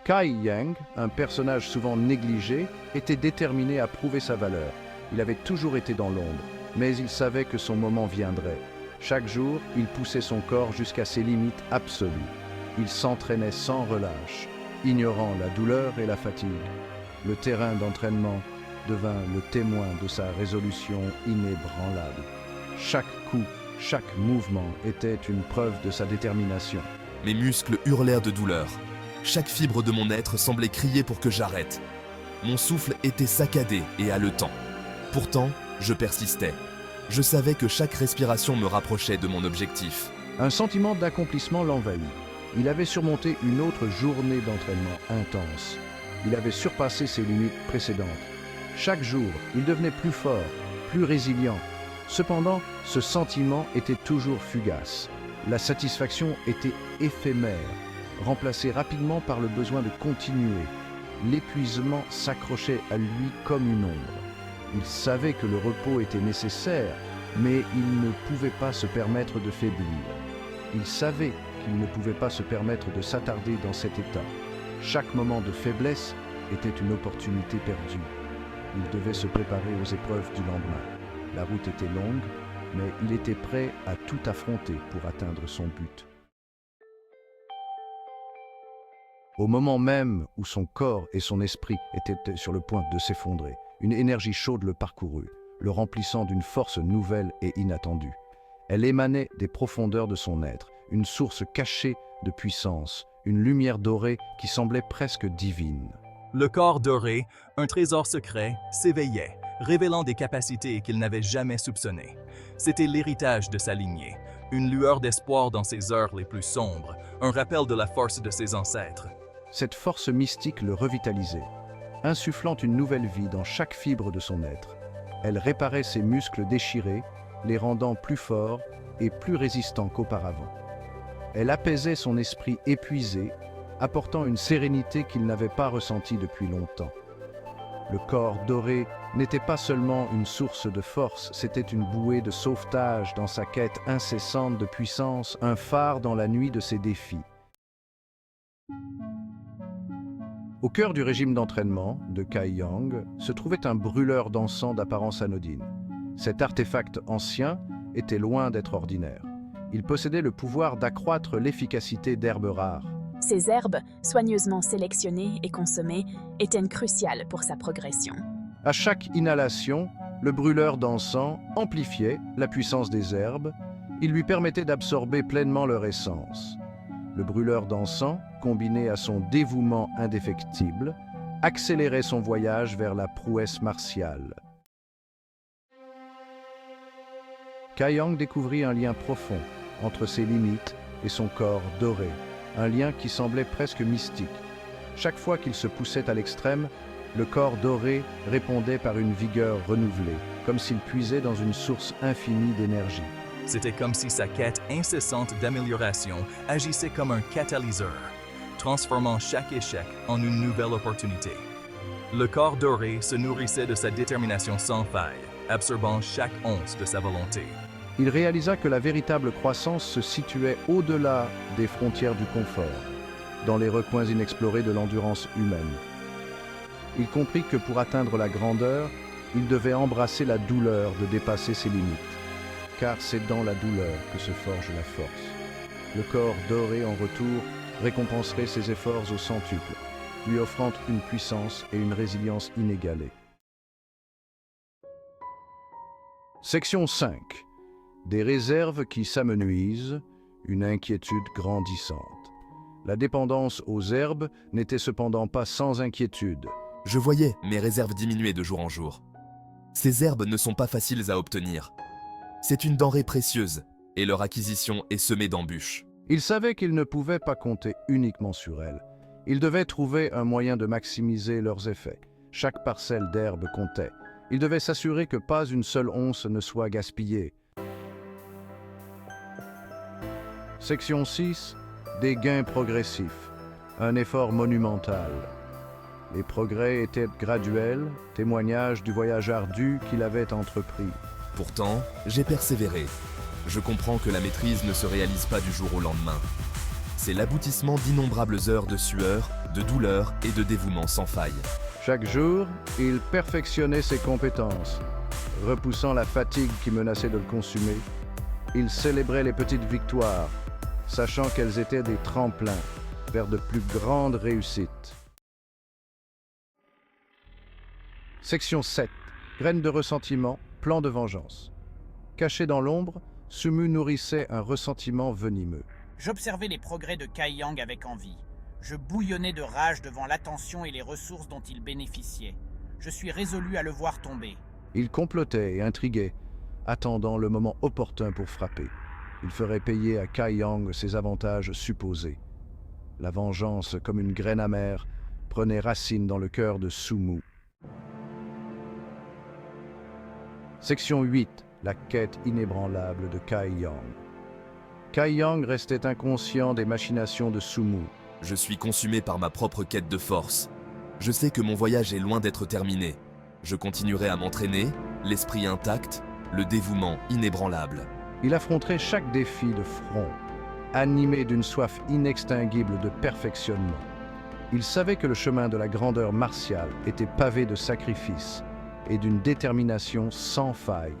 Kai Yang, un personnage souvent négligé, était déterminé à prouver sa valeur. Il avait toujours été dans l'ombre, mais il savait que son moment viendrait. Chaque jour, il poussait son corps jusqu'à ses limites absolues. Il s'entraînait sans relâche, ignorant la douleur et la fatigue. Le terrain d'entraînement devint le témoin de sa résolution inébranlable. Chaque coup, chaque mouvement était une preuve de sa détermination. Mes muscles hurlèrent de douleur. Chaque fibre de mon être semblait crier pour que j'arrête. Mon souffle était saccadé et haletant. Pourtant, je persistais. Je savais que chaque respiration me rapprochait de mon objectif. Un sentiment d'accomplissement l'envahit. Il avait surmonté une autre journée d'entraînement intense. Il avait surpassé ses limites précédentes. Chaque jour, il devenait plus fort, plus résilient. Cependant, ce sentiment était toujours fugace. La satisfaction était éphémère, remplacée rapidement par le besoin de continuer. L'épuisement s'accrochait à lui comme une ombre. Il savait que le repos était nécessaire, mais il ne pouvait pas se permettre de faiblir. Il savait qu'il ne pouvait pas se permettre de s'attarder dans cet état. Chaque moment de faiblesse était une opportunité perdue. Il devait se préparer aux épreuves du lendemain. La route était longue, mais il était prêt à tout affronter pour atteindre son but. Au moment même où son corps et son esprit étaient sur le point de s'effondrer, une énergie chaude le parcourut, le remplissant d'une force nouvelle et inattendue. Elle émanait des profondeurs de son être, une source cachée de puissance, une lumière dorée qui semblait presque divine. Le corps doré, un trésor secret, s'éveillait, révélant des capacités qu'il n'avait jamais soupçonnées. C'était l'héritage de sa lignée, une lueur d'espoir dans ses heures les plus sombres, un rappel de la force de ses ancêtres. Cette force mystique le revitalisait, insufflant une nouvelle vie dans chaque fibre de son être. Elle réparait ses muscles déchirés, les rendant plus forts et plus résistants qu'auparavant. Elle apaisait son esprit épuisé, apportant une sérénité qu'il n'avait pas ressentie depuis longtemps. Le corps doré n'était pas seulement une source de force, c'était une bouée de sauvetage dans sa quête incessante de puissance, un phare dans la nuit de ses défis. Au cœur du régime d'entraînement de Kai Yang se trouvait un brûleur d'encens d'apparence anodine. Cet artefact ancien était loin d'être ordinaire. Il possédait le pouvoir d'accroître l'efficacité d'herbes rares. Ces herbes, soigneusement sélectionnées et consommées, étaient cruciales pour sa progression. À chaque inhalation, le brûleur d'encens amplifiait la puissance des herbes. Il lui permettait d'absorber pleinement leur essence. Le brûleur d'encens, combiné à son dévouement indéfectible, accélérait son voyage vers la prouesse martiale. Kai Yang découvrit un lien profond entre ses limites et son corps doré, un lien qui semblait presque mystique. Chaque fois qu'il se poussait à l'extrême, le corps doré répondait par une vigueur renouvelée, comme s'il puisait dans une source infinie d'énergie. C'était comme si sa quête incessante d'amélioration agissait comme un catalyseur, transformant chaque échec en une nouvelle opportunité. Le corps doré se nourrissait de sa détermination sans faille, absorbant chaque once de sa volonté. Il réalisa que la véritable croissance se situait au-delà des frontières du confort, dans les recoins inexplorés de l'endurance humaine. Il comprit que pour atteindre la grandeur, il devait embrasser la douleur de dépasser ses limites, car c'est dans la douleur que se forge la force. Le corps doré, en retour, récompenserait ses efforts au centuple, lui offrant une puissance et une résilience inégalées. Section 5. Des réserves qui s'amenuisent, une inquiétude grandissante. La dépendance aux herbes n'était cependant pas sans inquiétude. Je voyais mes réserves diminuer de jour en jour. Ces herbes ne sont pas faciles à obtenir. C'est une denrée précieuse, et leur acquisition est semée d'embûches. Il savait qu'il ne pouvait pas compter uniquement sur elles. Il devait trouver un moyen de maximiser leurs effets. Chaque parcelle d'herbe comptait. Il devait s'assurer que pas une seule once ne soit gaspillée. Section 6. Des gains progressifs. Un effort monumental. Les progrès étaient graduels, témoignage du voyage ardu qu'il avait entrepris. Pourtant, j'ai persévéré. Je comprends que la maîtrise ne se réalise pas du jour au lendemain. C'est l'aboutissement d'innombrables heures de sueur, de douleur et de dévouement sans faille. Chaque jour, il perfectionnait ses compétences. Repoussant la fatigue qui menaçait de le consumer, il célébrait les petites victoires, sachant qu'elles étaient des tremplins vers de plus grandes réussites. Section 7. Graines de ressentiment, plan de vengeance. Caché dans l'ombre, Sumu nourrissait un ressentiment venimeux. J'observais les progrès de Kai Yang avec envie. Je bouillonnais de rage devant l'attention et les ressources dont il bénéficiait. Je suis résolu à le voir tomber. Il complotait et intriguait, attendant le moment opportun pour frapper. Il ferait payer à Kai Yang ses avantages supposés. La vengeance, comme une graine amère, prenait racine dans le cœur de Sumu. Section 8. La quête inébranlable de Kai Yang. Kai Yang restait inconscient des machinations de Sumu. Je suis consumé par ma propre quête de force. Je sais que mon voyage est loin d'être terminé. Je continuerai à m'entraîner, l'esprit intact, le dévouement inébranlable. Il affronterait chaque défi de front, animé d'une soif inextinguible de perfectionnement. Il savait que le chemin de la grandeur martiale était pavé de sacrifices et d'une détermination sans faille.